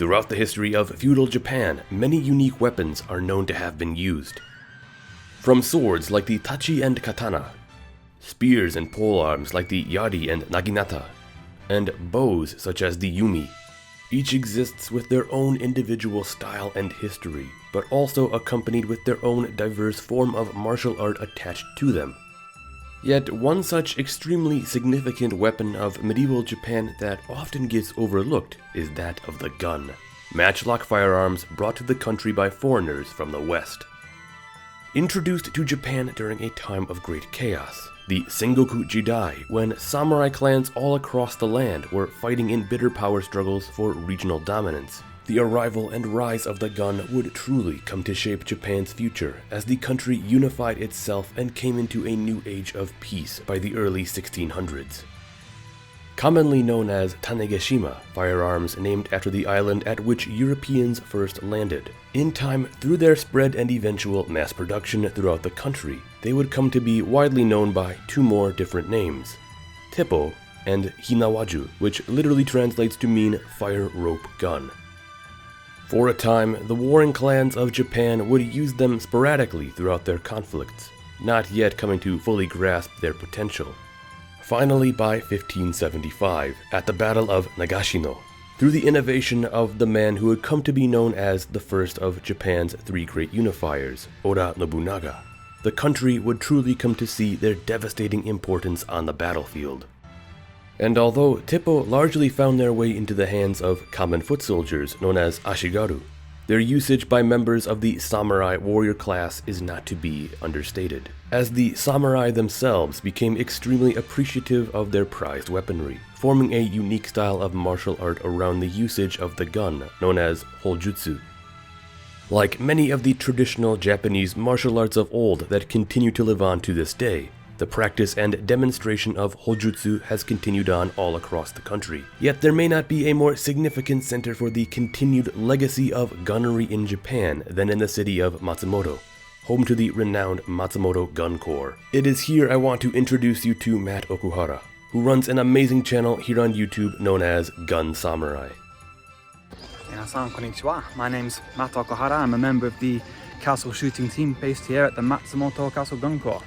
Throughout the history of feudal Japan, many unique weapons are known to have been used. From swords like the tachi and katana, spears and polearms like the yari and naginata, and bows such as the yumi. Each exists with their own individual style and history, but also accompanied with their own diverse form of martial art attached to them. Yet one such extremely significant weapon of medieval Japan that often gets overlooked is that of the gun. Matchlock firearms brought to the country by foreigners from the West. Introduced to Japan during a time of great chaos, the Sengoku Jidai, when samurai clans all across the land were fighting in bitter power struggles for regional dominance. The arrival and rise of the gun would truly come to shape Japan's future as the country unified itself and came into a new age of peace by the early 1600s. Commonly known as Tanegashima, firearms named after the island at which Europeans first landed. In time, through their spread and eventual mass production throughout the country, they would come to be widely known by two more different names, Teppo and Hinawaju, which literally translates to mean fire rope gun. For a time, the warring clans of Japan would use them sporadically throughout their conflicts, not yet coming to fully grasp their potential. Finally, by 1575, at the Battle of Nagashino, through the innovation of the man who would come to be known as the first of Japan's three great unifiers, Oda Nobunaga, the country would truly come to see their devastating importance on the battlefield. And although Teppo largely found their way into the hands of common foot soldiers known as ashigaru, their usage by members of the samurai warrior class is not to be understated, as the samurai themselves became extremely appreciative of their prized weaponry, forming a unique style of martial art around the usage of the gun, known as hojutsu. Like many of the traditional Japanese martial arts of old that continue to live on to this day, the practice and demonstration of hojutsu has continued on all across the country. Yet there may not be a more significant center for the continued legacy of gunnery in Japan than in the city of Matsumoto, home to the renowned Matsumoto Gun Corps. It is here I want to introduce you to Matt Okuhara, who runs an amazing channel here on YouTube known as Gun Samurai. Minasan konnichiwa. My name's Matt Okuhara. I'm a member of the castle shooting team based here at the Matsumoto Castle Gun Corps.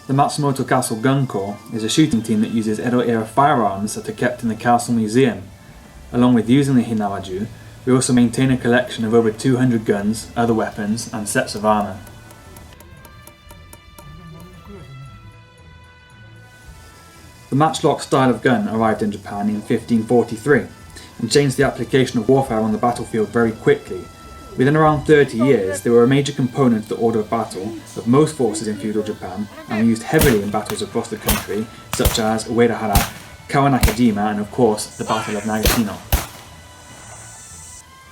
The Matsumoto Castle Gun Corps is a shooting team that uses Edo-era firearms that are kept in the Castle Museum. Along with using the Hinawaju, we also maintain a collection of over 200 guns, other weapons, and sets of armour. The matchlock style of gun arrived in Japan in 1543 and changed the application of warfare on the battlefield very quickly. Within around 30 years, they were a major component of the order of battle of most forces in feudal Japan and were used heavily in battles across the country, such as Uedahara, Tanegashima, and of course, the Battle of Nagashino.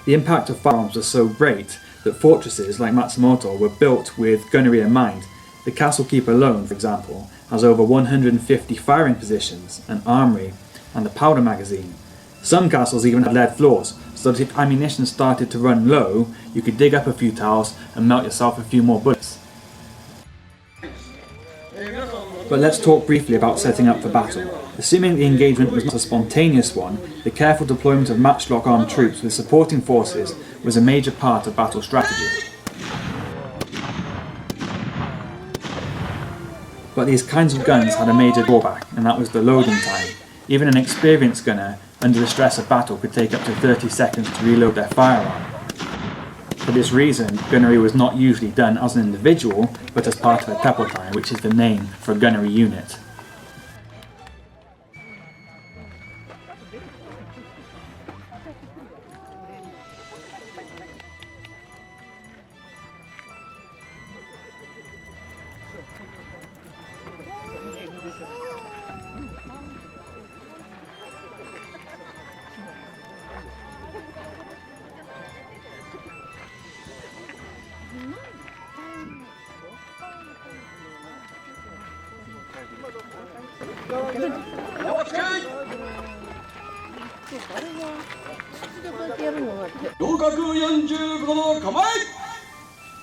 The impact of firearms was so great that fortresses like Matsumoto were built with gunnery in mind. The castle keep alone, for example, has over 150 firing positions, an armoury, and a powder magazine. Some castles even had lead floors, so that if ammunition started to run low, you could dig up a few tiles and melt yourself a few more bullets. But let's talk briefly about setting up for battle. Assuming the engagement was not a spontaneous one, the careful deployment of matchlock armed troops with supporting forces was a major part of battle strategy. But these kinds of guns had a major drawback, and that was the loading time. Even an experienced gunner, under the stress of battle, could take up to 30 seconds to reload their firearm. For this reason, gunnery was not usually done as an individual, but as part of a teppotai, which is the name for a gunnery unit.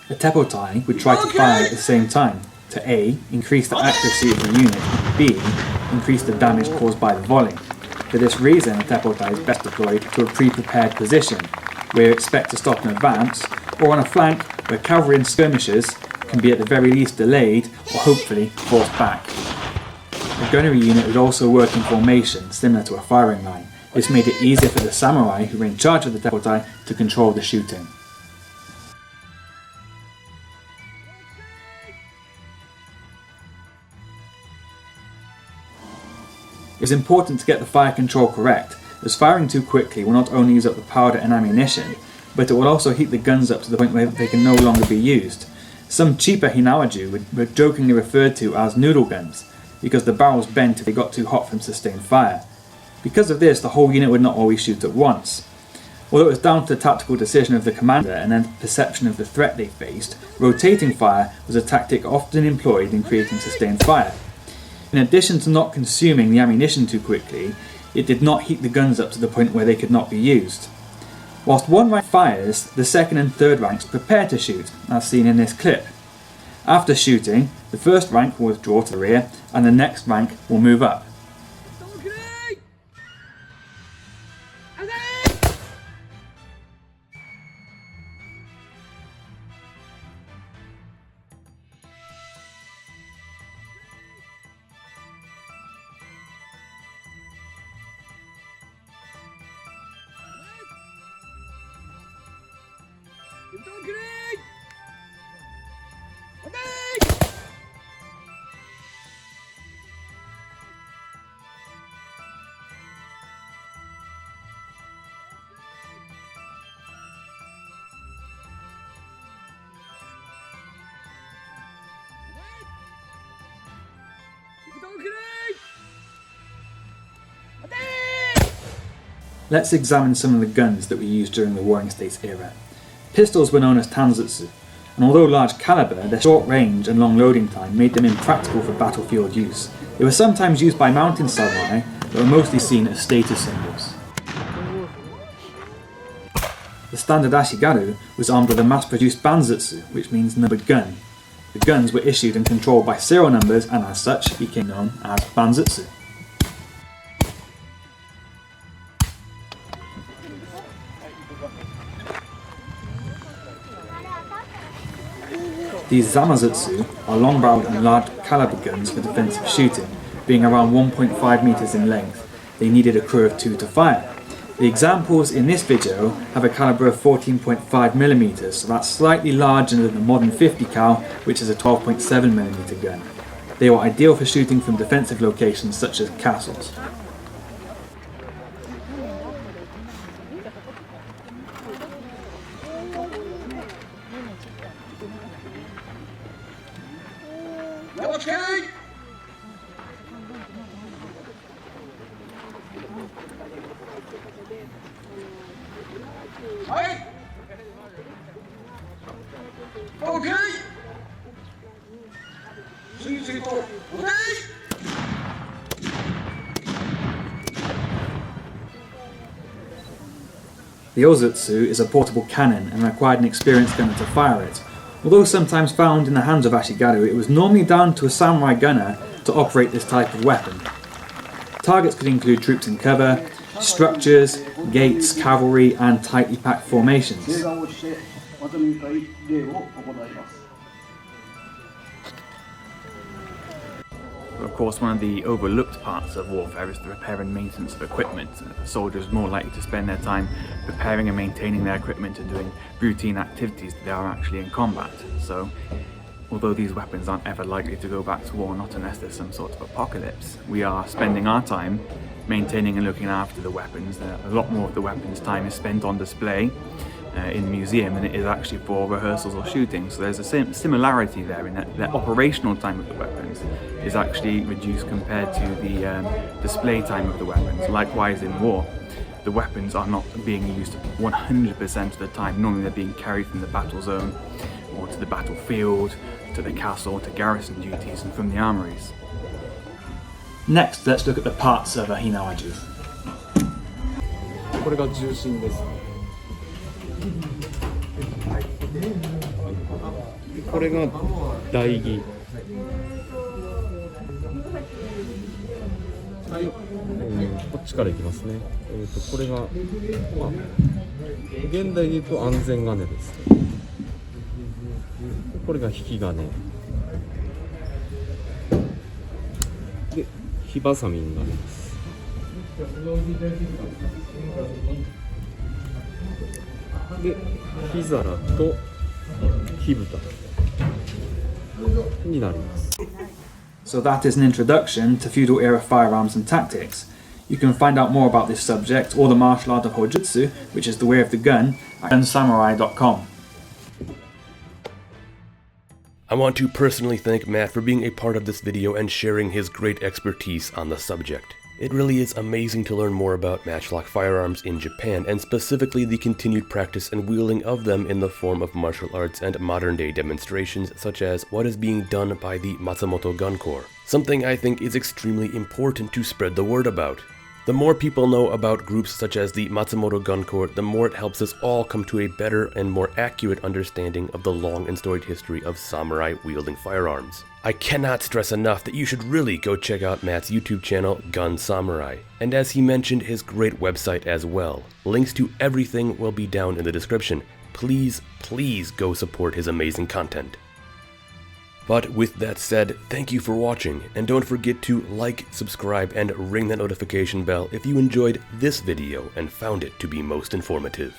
The teppotai would try to fire at the same time to A. increase the accuracy of the unit, and B. increase the damage caused by the volley. For this reason, a teppotai is best deployed to a pre-prepared position, where you expect to stop in advance, or on a flank where cavalry and skirmishers can be at the very least delayed or hopefully forced back. The gunnery unit would also work in formation, similar to a firing line. This made it easier for the samurai who were in charge of the teppotai to control the shooting. It was important to get the fire control correct, as firing too quickly will not only use up the powder and ammunition, but it will also heat the guns up to the point where they can no longer be used. Some cheaper hinawaju were jokingly referred to as noodle guns, because the barrels bent if they got too hot from sustained fire. Because of this, the whole unit would not always shoot at once. Although it was down to the tactical decision of the commander and then perception of the threat they faced, rotating fire was a tactic often employed in creating sustained fire. In addition to not consuming the ammunition too quickly, it did not heat the guns up to the point where they could not be used. Whilst one rank fires, the second and third ranks prepare to shoot, as seen in this clip. After shooting, the first rank will withdraw to the rear and the next rank will move up. Let's examine some of the guns that were used during the Warring States era. Pistols were known as tanzutsu, and although large caliber, their short range and long loading time made them impractical for battlefield use. They were sometimes used by mountain samurai, but were mostly seen as status symbols. The standard ashigaru was armed with a mass-produced banzutsu, which means numbered gun. The guns were issued and controlled by serial numbers and as such became known as banzutsu. These zamazutsu are long-barreled and large caliber guns for defensive shooting, being around 1.5 meters in length. They needed a crew of 2 to fire. The examples in this video have a caliber of 14.5 millimeters, so that's slightly larger than the modern 50 cal, which is a 12.7 millimeter gun. They were ideal for shooting from defensive locations such as castles. The ozutsu is a portable cannon and required an experienced gunner to fire it. Although sometimes found in the hands of ashigaru, it was normally down to a samurai gunner to operate this type of weapon. Targets could include troops in cover, structures, gates, cavalry, and tightly packed formations. Of course, one of the overlooked parts of warfare is the repair and maintenance of equipment. Soldiers are more likely to spend their time preparing and maintaining their equipment and doing routine activities than they are actually in combat. So, although these weapons aren't ever likely to go back to war, not unless there's some sort of apocalypse, we are spending our time maintaining and looking after the weapons. A lot more of the weapons' time is spent on display in the museum than it is actually for rehearsals or shooting. So there's a similarity there in that the operational time of the weapons is actually reduced compared to the display time of the weapons. Likewise in war, the weapons are not being used 100% of the time. Normally they're being carried from the battle zone or to the battlefield, to the castle, to garrison duties and from the armories. Next, let's look at the parts of a hinawaju. これが重心です。これが台木。こっちからいきますね。これが、現代で言うと安全金です。これが引き金。で、火ばさみになります。で、火皿と火蓋になります。So that is an introduction to feudal era firearms and tactics. You can find out more about this subject or the martial art of hojutsu, which is the way of the gun, at gunsamurai.com. I want to personally thank Matt for being a part of this video and sharing his great expertise on the subject. It really is amazing to learn more about matchlock firearms in Japan, and specifically the continued practice and wielding of them in the form of martial arts and modern-day demonstrations, such as what is being done by the Matsumoto gun corps. Something I think is extremely important to spread the word about. The more people know about groups such as the Matsumoto gun corps, the more it helps us all come to a better and more accurate understanding of the long and storied history of samurai wielding firearms. I cannot stress enough that you should really go check out Matt's YouTube channel, Gun Samurai, and as he mentioned, his great website as well. Links to everything will be down in the description. Please, please go support his amazing content. But with that said, thank you for watching, and don't forget to like, subscribe, and ring that notification bell if you enjoyed this video and found it to be most informative.